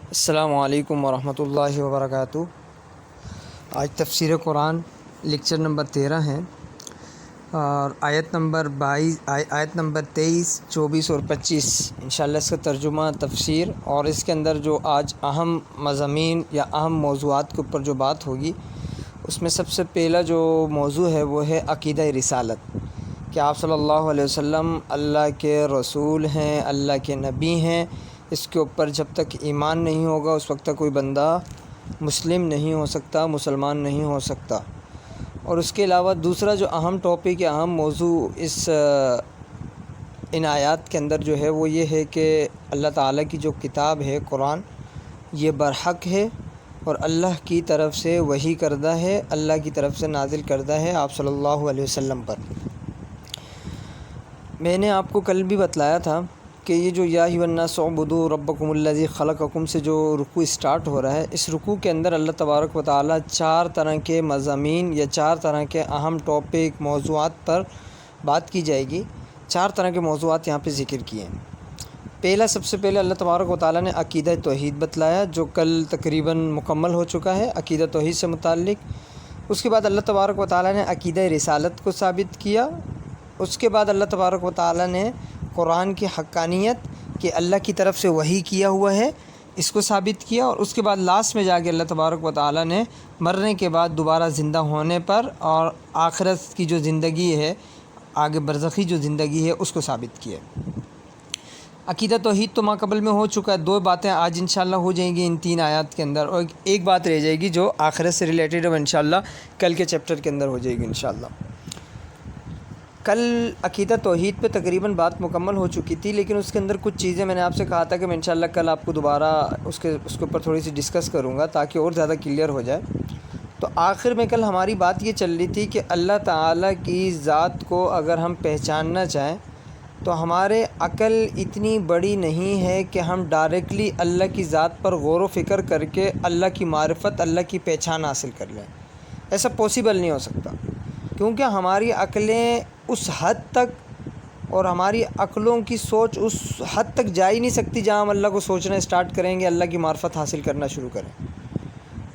السلام علیکم ورحمۃ اللہ وبرکاتہ۔ آج تفسیر قرآن لیکچر نمبر 13 ہے اور آیت نمبر 23، 24 اور 25 انشاءاللہ اس کا ترجمہ، تفسیر اور اس کے اندر جو آج اہم مضامین یا اہم موضوعات کے اوپر جو بات ہوگی، اس میں سب سے پہلا جو موضوع ہے وہ ہے عقیدہ رسالت، کہ آپ صلی اللہ علیہ وسلم اللہ کے رسول ہیں، اللہ کے نبی ہیں۔ اس کے اوپر جب تک ایمان نہیں ہوگا اس وقت تک کوئی بندہ مسلم نہیں ہو سکتا، مسلمان نہیں ہو سکتا۔ اور اس کے علاوہ دوسرا جو اہم ٹاپک یا اہم موضوع ان آیات کے اندر جو ہے وہ یہ ہے کہ اللہ تعالیٰ کی جو کتاب ہے قرآن، یہ برحق ہے اور اللہ کی طرف سے وحی کردہ ہے، اللہ کی طرف سے نازل کردہ ہے آپ صلی اللہ علیہ وسلم پر۔ میں نے آپ کو کل بھی بتلایا تھا کہ یہ جو یا ایھا الناس اعبدوا ربکم الذی خلقکم سے جو رکوع سٹارٹ ہو رہا ہے، اس رکوع کے اندر اللہ تبارک و تعالیٰ 4 طرح کے مضامین یا 4 طرح کے اہم ٹاپک، موضوعات پر بات کی جائے گی۔ 4 طرح کے موضوعات یہاں پہ ذکر کیے ہیں۔ سب سے پہلے اللہ تبارک و تعالیٰ نے عقیدہ توحید بتلایا، جو کل تقریباً مکمل ہو چکا ہے عقیدہ توحید سے متعلق۔ اس کے بعد اللہ تبارک و تعالیٰ نے عقیدہ رسالت کو ثابت کیا۔ اس کے بعد اللہ تبارک و تعالیٰ نے قرآن کی حقانیت کہ اللہ کی طرف سے وحی کیا ہوا ہے، اس کو ثابت کیا۔ اور اس کے بعد لاسٹ میں جا کے اللہ تبارک و تعالیٰ نے مرنے کے بعد دوبارہ زندہ ہونے پر اور آخرت کی جو زندگی ہے، آگے برزخی جو زندگی ہے، اس کو ثابت کیا۔ عقیدہ توحید تو ماقبل میں ہو چکا ہے، 2 باتیں آج انشاءاللہ ہو جائیں گی ان 3 آیات کے اندر، اور ایک بات رہ جائے گی جو آخرت سے ریلیٹڈ ہے، وہ انشاءاللہ کل کے چیپٹر کے اندر ہو جائے گی انشاءاللہ۔ کل عقیدہ توحید پہ تقریباً بات مکمل ہو چکی تھی، لیکن اس کے اندر کچھ چیزیں میں نے آپ سے کہا تھا کہ میں انشاءاللہ کل آپ کو دوبارہ اس کے اوپر تھوڑی سی ڈسکس کروں گا تاکہ اور زیادہ کلیئر ہو جائے۔ تو آخر میں کل ہماری بات یہ چل رہی تھی کہ اللہ تعالیٰ کی ذات کو اگر ہم پہچاننا چاہیں تو ہمارے عقل اتنی بڑی نہیں ہے کہ ہم ڈائریکٹلی اللہ کی ذات پر غور و فکر کر کے اللہ کی معرفت، اللہ کی پہچان حاصل کر لیں۔ ایسا پاسبل نہیں ہو سکتا، کیونکہ ہماری عقلیں اس حد تک اور ہماری عقلوں کی سوچ اس حد تک جا ہی نہیں سکتی جہاں ہم اللہ کو سوچنا اسٹارٹ کریں گے، اللہ کی معرفت حاصل کرنا شروع کریں۔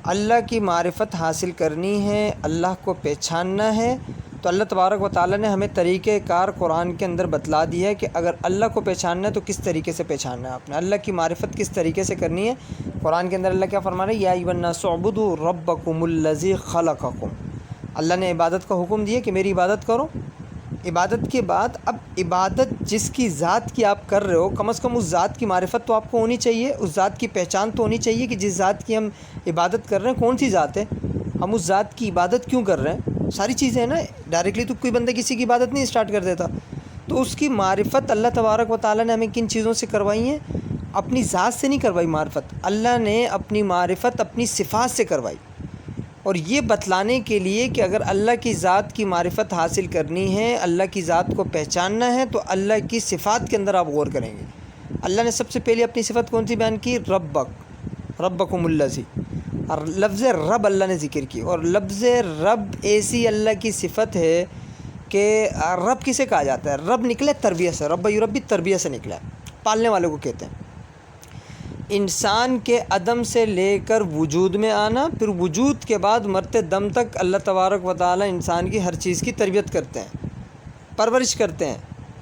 اللہ کی معرفت حاصل کرنی ہے، اللہ کو پہچاننا ہے، تو اللہ تبارک و تعالیٰ نے ہمیں طریقہ کار قرآن کے اندر بتلا دیا ہے کہ اگر اللہ کو پہچاننا ہے تو کس طریقے سے پہچاننا ہے، آپ نے اللہ کی معرفت کس طریقے سے کرنی ہے۔ قرآن کے اندر اللہ کیا فرما رہا ہے؟ یا ایھا الناس اعبدوا ربکم الذی خلقکم۔ اللہ نے عبادت کا حکم دیا کہ میری عبادت کرو۔ عبادت کے بعد اب عبادت جس کی ذات کی آپ کر رہے ہو، کم از کم اس ذات کی معرفت تو آپ کو ہونی چاہیے، اس ذات کی پہچان تو ہونی چاہیے کہ جس ذات کی ہم عبادت کر رہے ہیں کون سی ذات ہے، ہم اس ذات کی عبادت کیوں کر رہے ہیں، ساری چیزیں ہیں نا۔ ڈائریکٹلی تو کوئی بندہ کسی کی عبادت نہیں اسٹارٹ کر دیتا، تو اس کی معرفت اللہ تبارک و تعالیٰ نے ہمیں کن چیزوں سے کروائی ہیں؟ اپنی ذات سے نہیں کروائی معرفت، اللہ نے اپنی معرفت اپنی صفات سے کروائی، اور یہ بتلانے کے لیے کہ اگر اللہ کی ذات کی معرفت حاصل کرنی ہے، اللہ کی ذات کو پہچاننا ہے، تو اللہ کی صفات کے اندر آپ غور کریں گے۔ اللہ نے سب سے پہلے اپنی صفت کون سی بیان کی؟ ربکم الذی، اور لفظ رب اللہ نے ذکر کی، اور لفظ رب ایسی اللہ کی صفت ہے کہ رب کسے کہا جاتا ہے؟ رب نکلے تربیت سے، رب یربی تربیت سے نکلا ہے، پالنے والے کو کہتے ہیں۔ انسان کے عدم سے لے کر وجود میں آنا، پھر وجود کے بعد مرتے دم تک اللہ تبارک و تعالیٰ انسان کی ہر چیز کی تربیت کرتے ہیں، پرورش کرتے ہیں۔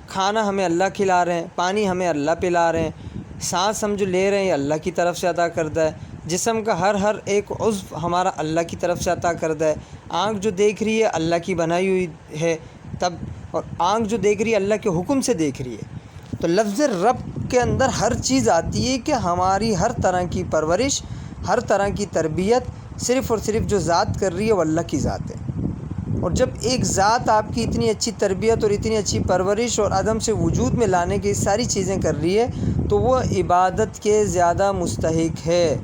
کھانا ہمیں اللہ کھلا رہے ہیں، پانی ہمیں اللہ پلا رہے ہیں، سانس ہم جو لے رہے ہیں یہ اللہ کی طرف سے عطا کردہ ہے، جسم کا ہر ایک عضو ہمارا اللہ کی طرف سے عطا کردہ ہے۔ آنکھ جو دیکھ رہی ہے اللہ کی بنائی ہوئی ہے، تب اور آنکھ جو دیکھ رہی ہے اللہ کے حکم سے دیکھ رہی ہے۔ تو لفظ رب کے اندر ہر چیز آتی ہے کہ ہماری ہر طرح کی پرورش، ہر طرح کی تربیت صرف اور صرف جو ذات کر رہی ہے وہ اللہ کی ذات ہے۔ اور جب ایک ذات آپ کی اتنی اچھی تربیت اور اتنی اچھی پرورش اور عدم سے وجود میں لانے کی ساری چیزیں کر رہی ہے، تو وہ عبادت کے زیادہ مستحق ہے،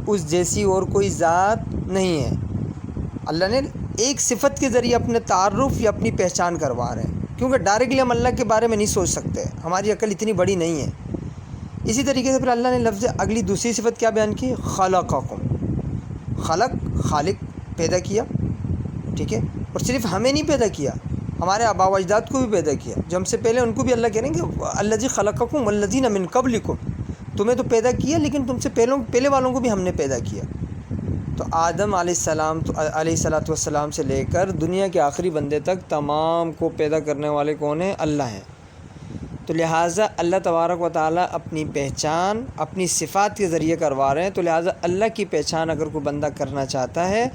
اس جیسی اور کوئی ذات نہیں ہے۔ اللہ نے ایک صفت کے ذریعے اپنے تعارف یا اپنی پہچان کروا رہے ہیں، کیونکہ ڈائریکٹلی ہم اللہ کے بارے میں نہیں سوچ سکتے، ہماری عقل اتنی بڑی نہیں ہے۔ اسی طریقے سے پھر اللہ نے لفظ اگلی دوسری صفت کیا بیان کی؟ خلقکم، خالق پیدا کیا، ٹھیک ہے، اور صرف ہمیں نہیں پیدا کیا، ہمارے آباء و اجداد کو بھی پیدا کیا، جو ہم سے پہلے ان کو بھی اللہ کہہ رہے ہیں کہ الذی خلقکم والذین من قبلکم، تمہیں تو پیدا کیا لیکن تم سے پہلے والوں کو بھی ہم نے پیدا کیا۔ تو آدم علیہ السلام سے لے کر دنیا کے آخری بندے تک تمام کو پیدا کرنے والے کون ہیں؟ اللہ ہیں۔ تو لہٰذا اللہ تبارک و تعالیٰ اپنی پہچان اپنی صفات کے ذریعے کروا رہے ہیں۔ تو لہٰذا اللہ کی پہچان اگر کوئی بندہ کرنا چاہتا ہے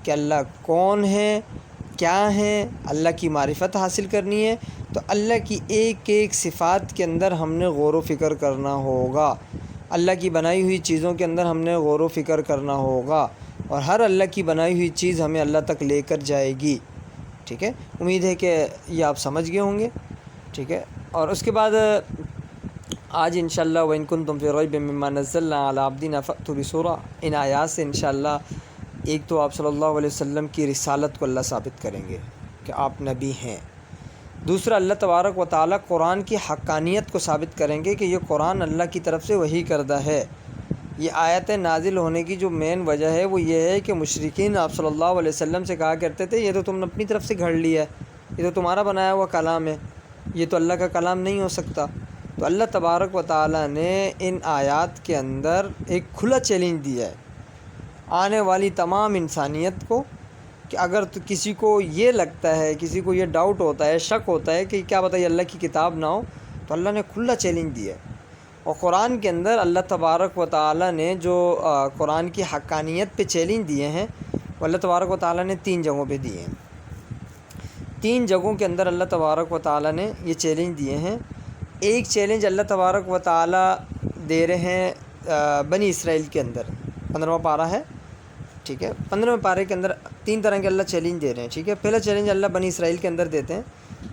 کہ اللہ کون ہے، کیا ہیں، اللہ کی معرفت حاصل کرنی ہے، تو اللہ کی ایک ایک صفات کے اندر ہم نے غور و فکر کرنا ہوگا، اللہ کی بنائی ہوئی چیزوں کے اندر ہم نے غور و فکر کرنا ہوگا، اور ہر اللہ کی بنائی ہوئی چیز ہمیں اللہ تک لے کر جائے گی۔ ٹھیک ہے، امید ہے کہ یہ آپ سمجھ گئے ہوں گے۔ ٹھیک ہے، اور اس کے بعد آج انشاءاللہ وَإِن كُنتُمْ فِي رَيْبٍ مِّمَّا نَزَّلْنَا عَلَىٰ عَبْدِنَا فَأْتُوا بِسُورَةٍ، ان آیات سے انشاءاللہ ایک تو آپ صلی اللہ علیہ وسلم کی رسالت کو اللہ ثابت کریں گے کہ آپ نبی ہیں، دوسرا اللہ تبارک و تعالیٰ قرآن کی حقانیت کو ثابت کریں گے کہ یہ قرآن اللہ کی طرف سے وحی کردہ ہے۔ یہ آیتیں نازل ہونے کی جو مین وجہ ہے وہ یہ ہے کہ مشرکین آپ صلی اللہ علیہ وسلم سے کہا کرتے تھے یہ تو تم نے اپنی طرف سے گھڑ لیا ہے، یہ تو تمہارا بنایا ہوا کلام ہے، یہ تو اللہ کا کلام نہیں ہو سکتا۔ تو اللہ تبارک و تعالیٰ نے ان آیات کے اندر ایک کھلا چیلنج دیا ہے آنے والی تمام انسانیت کو کہ اگر تو کسی کو یہ لگتا ہے، کسی کو یہ ڈاؤٹ ہوتا ہے، شک ہوتا ہے کہ کیا بتائیے اللہ کی کتاب نہ ہو، تو اللہ نے کھلا چیلنج دیا ہے۔ اور قرآن کے اندر اللہ تبارک و تعالیٰ نے جو قرآن کی حقانیت پہ چیلنج دیے ہیں وہ اللہ تبارک و تعالیٰ نے 3 جگہوں پہ دیے ہیں۔ 3 جگہوں کے اندر اللہ تبارک و تعالیٰ نے یہ چیلنج دیے ہیں۔ ایک چیلنج اللہ تبارک و تعالیٰ دے رہے ہیں بنی اسرائیل کے اندر، 15واں پارہ ہے۔ ٹھیک ہے، 15ویں پارے کے اندر 3 طرح کے اللہ چیلنج دے رہے ہیں۔ ٹھیک ہے، پہلا چیلنج اللہ بنی اسرائیل کے اندر دیتے ہیں۔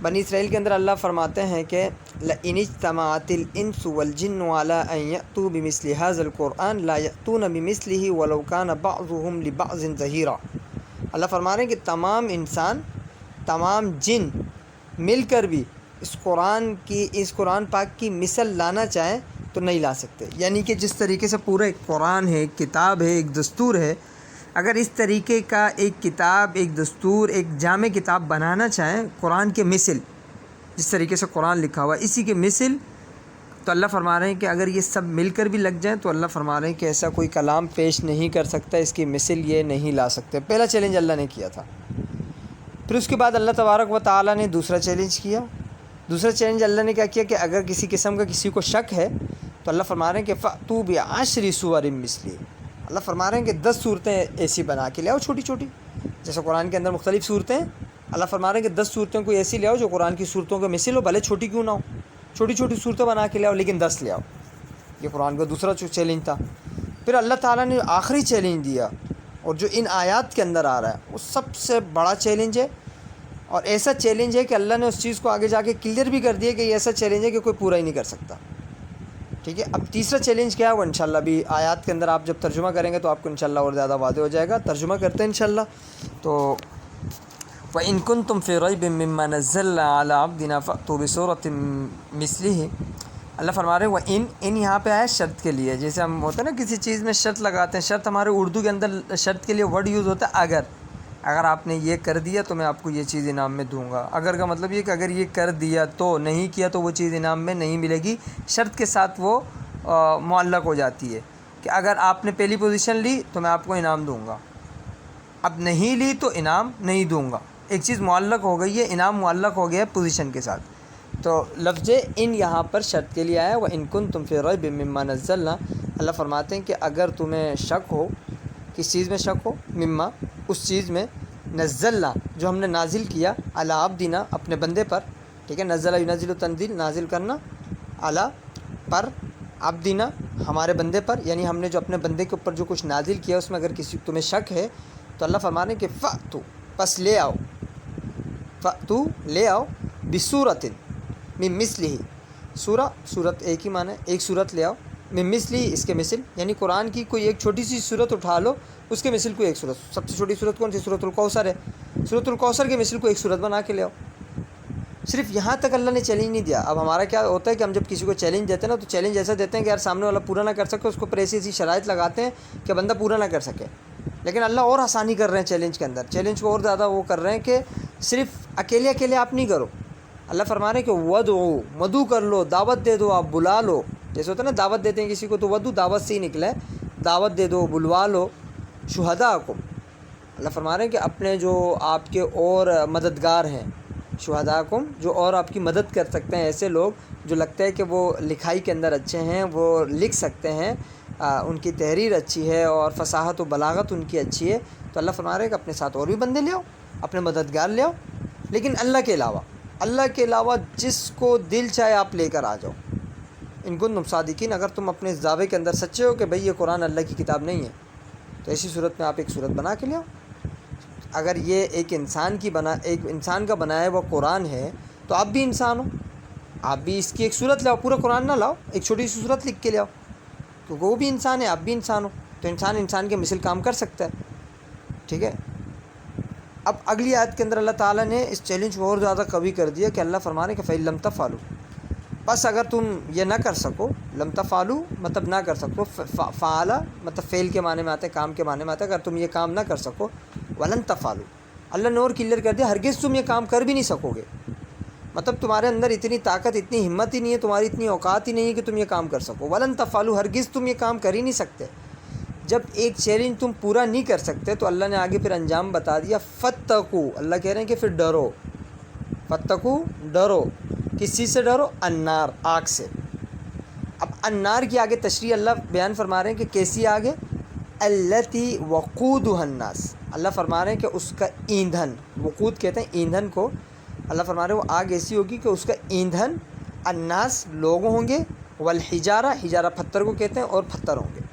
بنی اسرائیل کے اندر اللہ فرماتے ہیں کہ لَإِنِ اجْتَمَعَتِ الْإِنسُ وَالْجِنُّ عَلَىٰ أَن يَأْتُوا بِمِثْلِ هَٰذَا الْقُرْآنِ لَا يَأْتُونَ بِمِثْلِهِ وَلَوْ كَانَ بَعْضُهُمْ لِبَعْضٍ ظَهِيرًا۔ اللہ فرما رہے ہیں کہ تمام انسان، تمام جن مل کر بھی اس قرآن پاک کی مثل لانا چاہیں تو نہیں لا سکتے۔ یعنی کہ جس طریقے سے پورا ایک قرآن ہے، ایک کتاب ہے، ایک دستور ہے، اگر اس طریقے کا ایک کتاب، ایک دستور، ایک جامع کتاب بنانا چاہیں قرآن کے مثل، جس طریقے سے قرآن لکھا ہوا ہے اسی کے مثل، تو اللہ فرما رہے ہیں کہ اگر یہ سب مل کر بھی لگ جائیں تو اللہ فرما رہے ہیں کہ ایسا کوئی کلام پیش نہیں کر سکتا، اس کی مثل یہ نہیں لا سکتے۔ پہلا چیلنج اللہ نے کیا تھا۔ پھر اس کے بعد اللہ تبارک و تعالیٰ نے دوسرا چیلنج کیا۔ دوسرا چیلنج اللہ نے کیا کیا کہ اگر کسی قسم کا کسی کو شک ہے تو اللہ فرما رہے ہیں کہ فَأْتُوا بِعَشْرِ سُوَرٍ مِثْلِهِ، اللہ فرما رہے ہیں کہ 10 صورتیں ایسی بنا کے لے آؤ، چھوٹی چھوٹی، جیسے قرآن کے اندر مختلف صورتیں، اللہ فرما رہے ہیں کہ 10 صورتیں کوئی ایسی لے آؤ جو قرآن کی صورتوں کا مثل ہو، بھلے چھوٹی کیوں نہ ہو، چھوٹی چھوٹی صورتیں بنا کے لے آؤ لیکن 10 لے آؤ۔ یہ قرآن کا دوسرا چیلنج تھا۔ پھر اللہ تعالیٰ نے آخری چیلنج دیا، اور جو ان آیات کے اندر آ رہا ہے وہ سب سے بڑا چیلنج ہے، اور ایسا چیلنج ہے کہ اللہ نے اس چیز کو آگے جا کے کلیئر بھی کر دیا کہ یہ ایسا چیلنج ہے کہ کوئی پورا ہی نہیں کر سکتا۔ ٹھیک ہے، اب تیسرا چیلنج کیا ہے وہ انشاءاللہ بھی آیات کے اندر آپ جب ترجمہ کریں گے تو آپ کو انشاءاللہ اور زیادہ واضح ہو جائے گا۔ ترجمہ کرتے ہیں انشاءاللہ۔ تو وَإِن كُنتُمْ فِي رَيْبٍ مِّمَّا نَزَّلْنَا عَلَىٰ عَبْدِنَا فَأْتُوا بِسُورَةٍ مِثْلِهِ، اللہ فرما رہے ہیں ان یہاں پہ آیا شرط کے لیے، جیسے ہم ہوتا ہے نا کسی چیز میں شرط لگاتے ہیں، شرط ہمارے اردو کے اندر شرط کے لیے ورڈ یوز ہوتا ہے اگر آپ نے یہ کر دیا تو میں آپ کو یہ چیز انعام میں دوں گا۔ اگر کا مطلب یہ کہ اگر یہ کر دیا تو، نہیں کیا تو وہ چیز انعام میں نہیں ملے گی۔ شرط کے ساتھ وہ معلق ہو جاتی ہے کہ اگر آپ نے پہلی پوزیشن لی تو میں آپ کو انعام دوں گا، اب نہیں لی تو انعام نہیں دوں گا۔ ایک چیز معلق ہو گئی ہے، انعام معلق ہو گیا ہے پوزیشن کے ساتھ۔ تو لفظ ان یہاں پر شرط کے لیے آیا ہے۔ وَإِن كُنتُمْ فِي رَيْبٍ مِّمَّا نَزَّلْنَا، اللہ فرماتے ہیں کہ اگر تمہیں شک ہو، کس چیز میں شک ہو، مما اس چیز میں، نزلنا جو ہم نے نازل کیا، علی عبدنا اپنے بندے پر، ٹھیک ہے، نزل ینزل تنزیل، نازل کرنا، علی پر، عبدنا ہمارے بندے پر، یعنی ہم نے جو اپنے بندے کے اوپر جو کچھ نازل کیا اس میں اگر کسی تمہیں شک ہے تو اللہ فرمانے کہ فَأْتُوا، پس لے آؤ، فَأْتُوا لے آؤ، بِسُورَةٍ من مثلِهِ، صورت ایک ہی معنی ہے، ایک صورت لے آؤ، من مثلِهِ اس کے مثل، یعنی قرآن کی کوئی ایک چھوٹی سی صورت اٹھا لو، اس کے مثل کوئی ایک صورت، سب سے چھوٹی صورت کون سی؟ سورۃ الکوثر ہے، سورۃ الکوثر کے مثل کو ایک صورت بنا کے لے آؤ۔ صرف یہاں تک اللہ نے چیلنج نہیں دیا۔ اب ہمارا کیا ہوتا ہے کہ ہم جب کسی کو چیلنج دیتے ہیں نا تو چیلنج ایسا دیتے ہیں کہ یار سامنے والا پورا نہ کر سکے، اس کو پر ایسی شرائط لگاتے ہیں کہ بندہ پورا نہ کر سکے، لیکن اللہ اور آسانی کر رہے ہیں چیلنج کے اندر، چیلنج کو اور زیادہ وہ کر رہے ہیں کہ صرف اکیلے آپ نہیں کرو۔ اللہ فرما رہے ہیں کہ وَدْعُوا، مدعو کر لو، دعوت دے دو، آپ بلا لو، جیسے ہوتا ہے نا دعوت دیتے ہیں کسی کو، تو ودو دعوت سے ہی نکلا ہے، دعوت دے دو، بلوا لو شہداءکم، اللہ فرما رہے ہیں کہ اپنے جو آپ کے اور مددگار ہیں، شہداءکم جو اور آپ کی مدد کر سکتے ہیں، ایسے لوگ جو لگتا ہے کہ وہ لکھائی کے اندر اچھے ہیں، وہ لکھ سکتے ہیں، ان کی تحریر اچھی ہے اور فصاحت و بلاغت ان کی اچھی ہے، تو اللہ فرما رہے ہیں کہ اپنے ساتھ اور بھی بندے لے آؤ، اپنے مددگار لے آؤ، لیکن اللہ کے علاوہ جس کو دل چاہے آپ لے کر آ جاؤ، ان کنتم صادقین، اگر تم اپنے اس دعوے کے اندر سچے ہو کہ بھئی یہ قرآن اللہ کی کتاب نہیں ہے، تو ایسی صورت میں آپ ایک صورت بنا کے لے آؤ۔ اگر یہ ایک انسان کا بنایا ہوا قرآن ہے تو آپ بھی انسان ہو، آپ بھی اس کی ایک صورت لاؤ، پورا قرآن نہ لاؤ، ایک چھوٹی سی صورت لکھ کے لے آؤ، کیونکہ وہ بھی انسان ہے، آپ بھی انسان ہو، تو انسان کے مثل کام کر سکتا ہے، ٹھیک ہے۔ اب اگلی آیت کے اندر اللہ تعالیٰ نے اس چیلنج کو اور زیادہ قوی کر دیا کہ اللہ فرما رہے ہیں کہ فَإِن لَمْ تَفْعَلُوا، بس اگر تم یہ نہ کر سکو، لم تفعلوا مطلب نہ کر سکو، فعلا مطلب فعل کے معنی میں آتا ہے، کام کے معنی میں آتا ہے، اگر تم یہ کام نہ کر سکو، ولن تفعلوا، اللہ نے اور کلیئر کر دیا ہرگز تم یہ کام کر بھی نہیں سکو گے، مطلب تمہارے اندر اتنی طاقت، اتنی ہمت ہی نہیں ہے، تمہاری اتنی اوقات ہی نہیں ہے کہ تم یہ کام کر سکو، ولن تفعلوا، ہرگز تم یہ کام کر ہی نہیں سکتے۔ جب ایک چیلنج تم پورا نہیں کر سکتے تو اللہ نے آگے پھر انجام بتا دیا، فَاتَّقُوا، اللہ کہہ رہے ہیں کہ پھر ڈرو، فَاتَّقُوا ڈرو، کس چیز سے ڈرو؟ النار، آگ سے۔ اب النار کی آگے تشریح اللہ بیان فرما رہے ہیں کہ کیسی آگ ہے؟ التی وقودها الناس، اللہ فرما رہے ہیں کہ اس کا ایندھن، وقود کہتے ہیں ایندھن کو، اللہ فرما رہے ہیں وہ آگ ایسی ہوگی کہ اس کا ایندھن الناس لوگ ہوں گے، والحجارہ، حجارہ پتھر کو کہتے ہیں، اور پتھر ہوں گے۔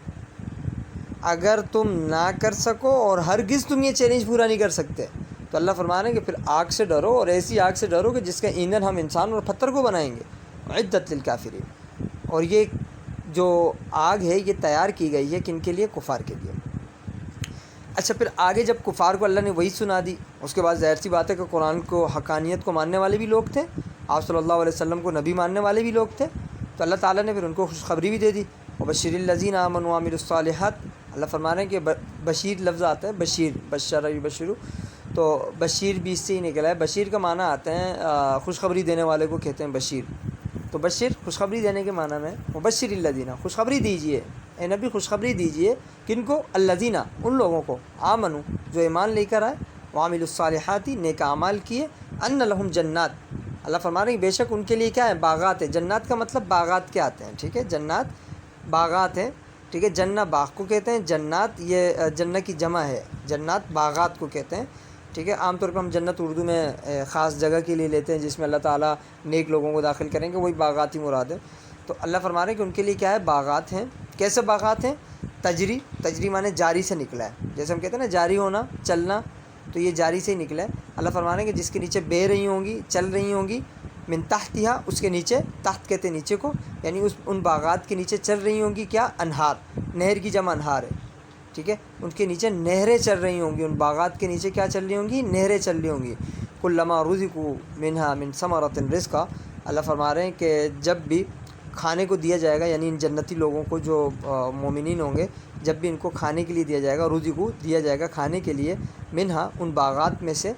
اگر تم نہ کر سکو اور ہرگز تم یہ چیلنج پورا نہیں کر سکتے تو اللہ فرما رہے ہیں کہ پھر آگ سے ڈرو، اور ایسی آگ سے ڈرو کہ جس کا ایندھن ہم انسان اور پتھر کو بنائیں گے، عدت للکافرین، اور یہ جو آگ ہے یہ تیار کی گئی ہے کن کے لیے؟ کفار کے لیے۔ اچھا، پھر آگے جب کفار کو اللہ نے وہی سنا دی، اس کے بعد ظاہر سی بات ہے کہ قرآن کو، حقانیت کو ماننے والے بھی لوگ تھے، آپ صلی اللہ علیہ وسلم کو نبی ماننے والے بھی لوگ تھے، تو اللہ تعالیٰ نے پھر ان کو خوشخبری بھی دے دی، وبشر الذین آمنوا وعملوا الصالحات، اللہ فرما رہے ہیں کہ بشیر لفظ آتا ہے، بشیر، بشر یبشر، تو بشیر بھی اس سے ہی نکلا ہے، بشیر کا معنی آتے ہیں خوشخبری دینے والے کو کہتے ہیں بشیر، تو بشیر خوشخبری دینے کے معنی میں، وبشر الذین، خوشخبری دیجئے اے نبی، خوشخبری دیجئے کن کو؟ الذین، ان لوگوں کو، آمنو جو ایمان لے کر آئے، وعملوا الصالحات، نیک اعمال کیے، ان لہم جنات، اللہ فرما رہے ہیں بے شک ان کے لیے کیا ہے؟ باغات ہے۔ جنات کا مطلب باغات کے آتے ہیں، ٹھیک ہے، جنات باغات ہیں، ٹھیک ہے، جنہ باغ کو کہتے ہیں، جنات یہ جنہ کی جمع ہے، جنات باغات کو کہتے ہیں، ٹھیک ہے۔ عام طور پر ہم جنت اردو میں خاص جگہ کے لیے لیتے ہیں جس میں اللہ تعالیٰ نیک لوگوں کو داخل کریں گے، وہی باغات ہی مراد ہے، تو اللہ فرما رہے ہیں کہ ان کے لیے کیا ہے؟ باغات ہیں۔ کیسے باغات ہیں؟ تجری معنی جاری سے نکلا ہے، جیسے ہم کہتے ہیں نا جاری ہونا، چلنا، تو یہ جاری سے ہی نکلا ہے۔ اللہ فرما رہے ہیں کہ جس کے نیچے بہہ رہی ہوں گی، چل رہی ہوں گی، من تحتہا، اس کے نیچے، تحت کہتے ہیں نیچے کو، یعنی ان باغات کے نیچے چل رہی ہوں گی کیا؟ انہار، نہر کی جمع انہار ہے، ٹھیک ہے، ان کے نیچے نہریں چل رہی ہوں گی، ان باغات کے نیچے کیا چل رہی ہوں گی؟ نہریں چل رہی ہوں گی۔ کلما رزقوا منہا من ثمرۃ رزقا، اللہ فرما رہے ہیں کہ جب بھی کھانے کو دیا جائے گا، یعنی ان جنتی لوگوں کو جو مومنین ہوں گے، جب بھی ان کو کھانے کے لیے دیا جائے گا، رزقوا دیا جائے گا کھانے کے لیے، منہا ان باغات میں سے،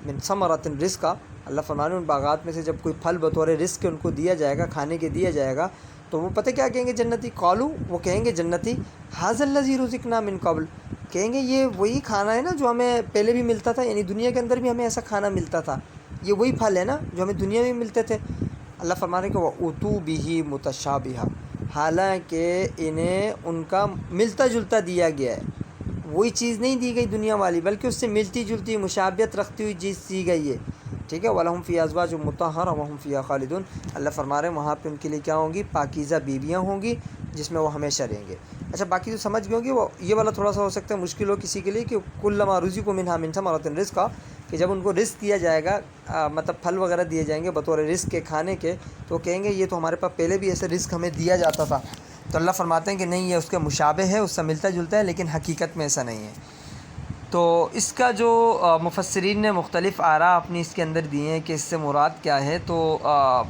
من ثمرۃ رزقا، اللہ فرما رہے ہیں ان باغات میں سے جب کوئی پھل بطور رزق کے ان کو دیا جائے گا، کھانے کے دیا جائے گا، تو وہ پتہ کیا کہیں گے جنتی؟ قالوا، وہ کہیں گے جنتی، ھذا الذی رزقنا من قبل، کہیں گے یہ وہی کھانا ہے نا جو ہمیں پہلے بھی ملتا تھا، یعنی دنیا کے اندر بھی ہمیں ایسا کھانا ملتا تھا، یہ وہی پھل ہے نا جو ہمیں دنیا میں ملتے تھے۔ اللہ فرما رہے ہیں کہ وَأُتُوا بِهِ مُتَشَابِهًا، حالانکہ انہیں ان کا ملتا جلتا دیا گیا ہے، وہی چیز نہیں دی گئی دنیا والی، بلکہ اس سے ملتی جلتی، مشابہت رکھتی ہوئی چیز دی گئی ہے، ٹھیک ہے۔ وَلَهُمْ فِيهَا أَزْوَاجٌ مُطَهَّرَةٌ وَهُمْ فِيهَا خَالِدُونَ، اللہ فرما رہے ہیں وہاں پہ ان کے لیے کیا ہوں گی؟ پاکیزہ بیویاں ہوں گی جس میں وہ ہمیشہ رہیں گے۔ اچھا، باقی تو سمجھ گئے ہوں گے، وہ یہ والا تھوڑا سا ہو سکتا ہے مشکل ہو کسی کے لیے، کہ کلما رزقوا منہا من ثمرۃ رزقا، کہ جب ان کو رزق دیا جائے گا، مطلب پھل وغیرہ دیے جائیں گے بطور رزق کے، کھانے کے، تو کہیں گے یہ تو ہمارے پاس پہلے بھی ایسے رزق ہمیں دیا جاتا تھا، تو اللہ فرماتے ہیں کہ نہیں، یہ اس کے مشابہ ہے، اس سے ملتا جلتا ہے، لیکن حقیقت میں ایسا نہیں ہے۔ تو اس کا جو مفسرین نے مختلف آراء اپنی اس کے اندر دی ہیں کہ اس سے مراد کیا ہے، تو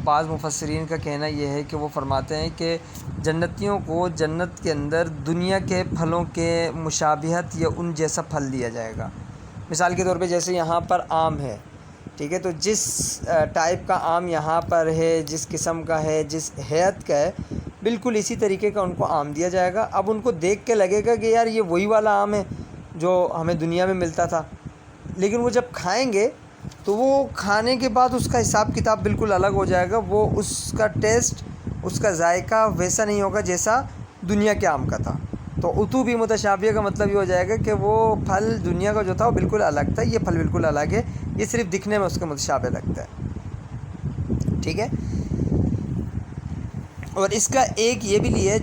بعض مفسرین کا کہنا یہ ہے کہ وہ فرماتے ہیں کہ جنتیوں کو جنت کے اندر دنیا کے پھلوں کے مشابہت یا ان جیسا پھل دیا جائے گا۔ مثال کے طور پہ جیسے یہاں پر آم ہے، ٹھیک ہے، تو جس ٹائپ کا آم یہاں پر ہے، جس قسم کا ہے، جس ہیئت کا ہے، بالکل اسی طریقے کا ان کو آم دیا جائے گا۔ اب ان کو دیکھ کے لگے گا کہ یار یہ وہی والا آم ہے جو ہمیں دنیا میں ملتا تھا، لیکن وہ جب کھائیں گے تو وہ کھانے کے بعد اس کا حساب کتاب بالکل الگ ہو جائے گا، وہ اس کا ٹیسٹ، اس کا ذائقہ ویسا نہیں ہوگا جیسا دنیا کے آم کا تھا۔ تو اتو بھی متشابیہ کا مطلب یہ ہو جائے گا کہ وہ پھل دنیا کا جو تھا وہ بالکل الگ تھا، یہ پھل بالکل الگ ہے، یہ صرف دکھنے میں اس کے متشابہ لگتا ہے، ٹھیک ہے۔ اور اس کا ایک یہ بھی لیا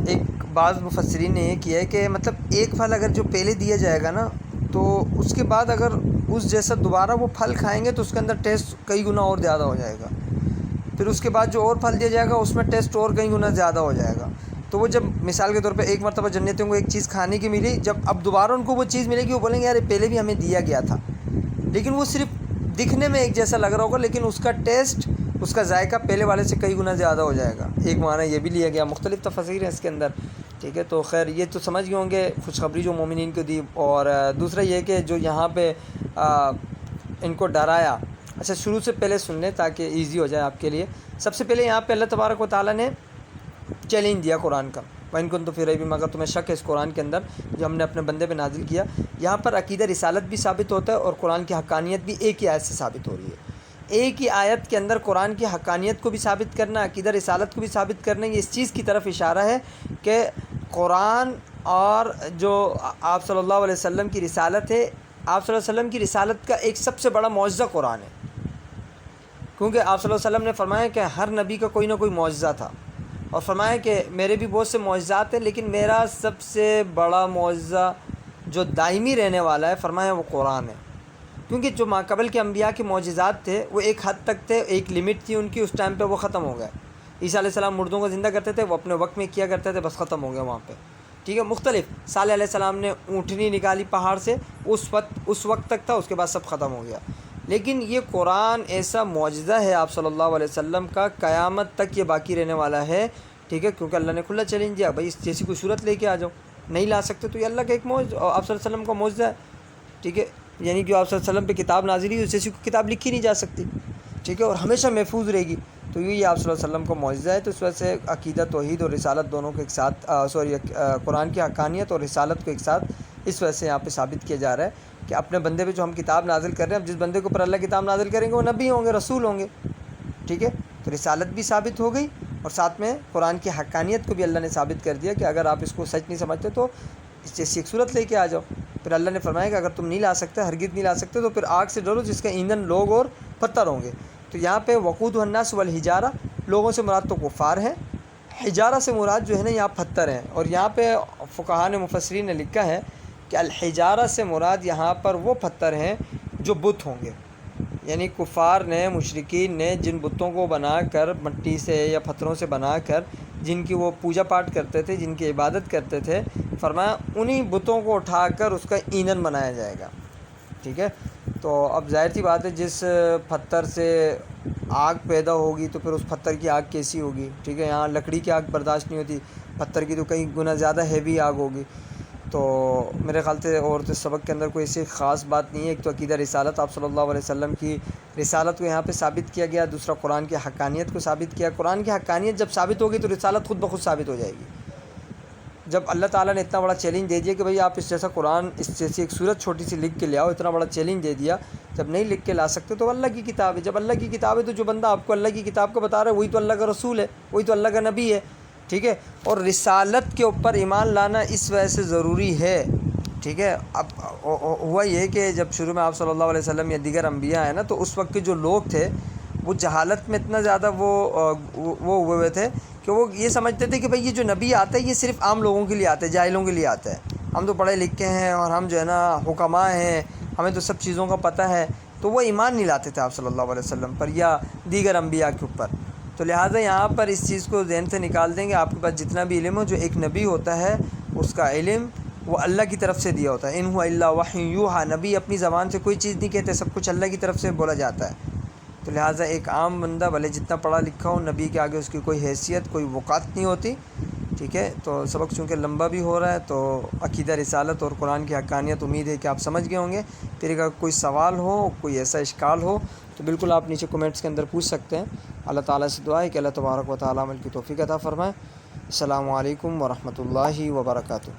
ایک بعض مفسرین نے یہ کیا ہے کہ مطلب ایک پھل اگر جو پہلے دیا جائے گا نا، تو اس کے بعد اگر اس جیسا دوبارہ وہ پھل کھائیں گے تو اس کے اندر ٹیسٹ کئی گنا اور زیادہ ہو جائے گا، پھر اس کے بعد جو اور پھل دیا جائے گا اس میں ٹیسٹ اور کئی گنا زیادہ ہو جائے گا۔ تو وہ جب مثال کے طور پہ ایک مرتبہ جنتیوں کو ایک چیز کھانے کی ملی، جب اب دوبارہ ان کو وہ چیز ملے گی، وہ بولیں گے یار پہلے بھی ہمیں دیا گیا تھا، لیکن وہ صرف دکھنے میں ایک جیسا لگ رہا ہوگا، لیکن اس کا ٹیسٹ، اس کا ذائقہ پہلے والے سے کئی گنا زیادہ ہو جائے گا۔ ایک معنی یہ بھی لیا گیا، مختلف تفاسیر ہیں اس کے اندر، ٹھیک ہے۔ تو خیر یہ تو سمجھ گئے ہوں گے خوشخبری جو مومنین کو دی۔ اور دوسرا یہ کہ جو یہاں پہ ان کو ڈرایا، اچھا شروع سے پہلے سن لیں تاکہ ایزی ہو جائے آپ کے لیے۔ سب سے پہلے یہاں پہ اللہ تبارک و تعالیٰ نے چیلنج دیا قرآن کا، وَإِن كُنتُمْ فِي رَيْبٍ، مگر تمہیں شک ہے اس قرآن کے اندر جو ہم نے اپنے بندے پہ نازل کیا۔ یہاں پر عقیدہ رسالت بھی ثابت ہوتا ہے اور قرآن کی حقانیت بھی ایک ہی آیت سے ثابت ہو رہی ہے۔ ایک ہی آیت کے اندر قرآن کی حقانیت کو بھی ثابت کرنا، عقیدہ رسالت کو بھی ثابت کرنا، یہ اس چیز کی طرف اشارہ ہے کہ قرآن اور جو آپ صلی اللہ علیہ وسلم کی رسالت ہے، آپ صلی اللہ علیہ وسلم کی رسالت کا ایک سب سے بڑا معجزہ قرآن ہے، کیونکہ آپ صلی اللہ علیہ وسلم نے فرمایا کہ ہر نبی کا کوئی نہ کوئی معجزہ تھا، اور فرمایا کہ میرے بھی بہت سے معجزات ہیں، لیکن میرا سب سے بڑا معجزہ جو دائمی رہنے والا ہے، فرمایا وہ قرآن ہے۔ کیونکہ جو ماقبل کے انبیاء کے معجزات تھے وہ ایک حد تک تھے، ایک لمٹ تھی ان کی، اس ٹائم پہ وہ ختم ہو گئے۔ عیسیٰ علیہ السلام مردوں کو زندہ کرتے تھے، وہ اپنے وقت میں کیا کرتے تھے، بس ختم ہو گیا وہاں پہ، ٹھیک ہے۔ مختلف صالح علیہ السلام نے اونٹنی نکالی پہاڑ سے، اس وقت تک تھا، اس کے بعد سب ختم ہو گیا۔ لیکن یہ قرآن ایسا معجزہ ہے آپ صلی اللہ علیہ وسلم کا، قیامت تک یہ باقی رہنے والا ہے، ٹھیک ہے، کیونکہ اللہ نے کھلا چیلنج دیا، بھائی اس جیسی کوئی صورت لے کے آ جاؤ، نہیں لا سکتے تو یہ اللہ کا ایک معجزہ، اور آپ صلی اللہ علیہ وسلم کا معجزہ ہے، ٹھیک ہے، یعنی کہ آپ صلی اللہ علیہ وسلم پہ کتاب نازل ہوئی، اس جیسی کوئی کتاب لکھی نہیں جا سکتی، ٹھیک ہے، اور ہمیشہ محفوظ رہے گی، تو یہ آپ صلی اللہ علیہ وسلم کا معجزہ ہے۔ تو اس وجہ سے عقیدہ توحید اور رسالت دونوں کو ایک ساتھ قرآن کی حقانیت اور رسالت کو ایک ساتھ اس وجہ سے یہاں پہ ثابت کیا جا رہا ہے کہ اپنے بندے پہ جو ہم کتاب نازل کر رہے ہیں، اب جس بندے کو پر اللہ کتاب نازل کریں گے وہ نبی ہوں گے، رسول ہوں گے، ٹھیک ہے۔ تو رسالت بھی ثابت ہو گئی اور ساتھ میں قرآن کی حقانیت کو بھی اللہ نے ثابت کر دیا کہ اگر آپ اس کو سچ نہیں سمجھتے تو اس جیسی ایک صورت لے کے آ جاؤ۔ پھر اللہ نے فرمایا کہ اگر تم نہیں لا سکتے، ہرگز نہیں لا سکتے، تو پھر آگ سے ڈرو جس کا ایندھن لوگ اور پتھر ہوں گے۔ تو یہاں پہ وقودہ الناس والحجارہ، لوگوں سے مراد تو کفار ہیں، حجارہ سے مراد جو ہے نا یہاں پتھر ہیں، اور یہاں پہ فقہاء نے مفسرین نے لکھا ہے کہ الحجارہ سے مراد یہاں پر وہ پتھر ہیں جو بت ہوں گے، یعنی کفار نے، مشرکین نے جن بتوں کو بنا کر مٹی سے یا پتھروں سے بنا کر جن کی وہ پوجا پاٹ کرتے تھے، جن کی عبادت کرتے تھے، فرمایا انہی بتوں کو اٹھا کر اس کا ایندھن بنایا جائے گا، ٹھیک ہے۔ تو اب ظاہر سی بات ہے جس پتھر سے آگ پیدا ہوگی تو پھر اس پتھر کی آگ کیسی ہوگی، ٹھیک ہے، یہاں لکڑی کی آگ برداشت نہیں ہوتی، پتھر کی تو کئی گنا زیادہ ہیوی آگ ہوگی۔ تو میرے خیال سے اور تو سبق کے اندر کوئی ایسی خاص بات نہیں ہے، ایک تو عقیدہ رسالت، آپ صلی اللہ علیہ وسلم کی رسالت کو یہاں پہ ثابت کیا گیا، دوسرا قرآن کی حقانیت کو ثابت کیا۔ قرآن کی حقانیت جب ثابت ہوگی تو رسالت خود بخود ثابت ہو جائے گی۔ جب اللہ تعالیٰ نے اتنا بڑا چیلنج دے دیا کہ بھئی آپ اس جیسا قرآن، اس جیسی ایک صورت چھوٹی سی لکھ کے لے آؤ، اتنا بڑا چیلنج دے دیا، جب نہیں لکھ کے لا سکتے تو اللہ کی کتاب ہے، جب اللہ کی کتاب ہے تو جو بندہ آپ کو اللہ کی کتاب کو بتا رہا ہے وہی تو اللہ کا رسول ہے، وہی تو اللہ کا نبی ہے، ٹھیک ہے۔ اور رسالت کے اوپر ایمان لانا اس وجہ سے ضروری ہے، ٹھیک ہے۔ اب ہوا یہ کہ جب شروع میں آپ صلی اللہ علیہ وسلم یا دیگر انبیاء ہیں نا، تو اس وقت کے جو لوگ تھے وہ جہالت میں اتنا زیادہ وہ ہوئے ہوئے تھے کہ وہ یہ سمجھتے تھے کہ بھئی یہ جو نبی آتا ہے یہ صرف عام لوگوں کے لیے آتا ہے، جاہلوں کے لیے آتا ہے، ہم تو پڑھے لکھے ہیں اور ہم جو ہے نا حکماء ہیں، ہمیں تو سب چیزوں کا پتہ ہے، تو وہ ایمان نہیں لاتے تھے آپ صلی اللہ علیہ وسلم پر یا دیگر انبیاء کے اوپر۔ تو لہٰذا یہاں پر اس چیز کو ذہن سے نکال دیں گے، آپ کے پاس جتنا بھی علم ہو، جو ایک نبی ہوتا ہے اس کا علم وہ اللہ کی طرف سے دیا ہوتا ہے، ان ہوا الا وحی یوحیٰ، نبی اپنی زبان سے کوئی چیز نہیں کہتے، سب کچھ اللہ کی طرف سے بولا جاتا ہے۔ تو لہٰذا ایک عام بندہ بھلے جتنا پڑھا لکھا ہو، نبی کے آگے اس کی کوئی حیثیت، کوئی وقات نہیں ہوتی، ٹھیک ہے، تو سبق چونکہ لمبا بھی ہو رہا ہے، تو عقیدہ رسالت اور قرآن کی حقانیت امید ہے کہ آپ سمجھ گئے ہوں گے۔ پھر اگر کوئی سوال ہو، کوئی ایسا اشکال ہو تو بالکل آپ نیچے کومنٹس کے اندر پوچھ سکتے ہیں۔ اللہ تعالیٰ سے دعا ہے کہ اللہ تبارک و تعالیٰ عمل کی توفیق عطا فرمائے۔ السلام علیکم ورحمۃ اللہ وبرکاتہ۔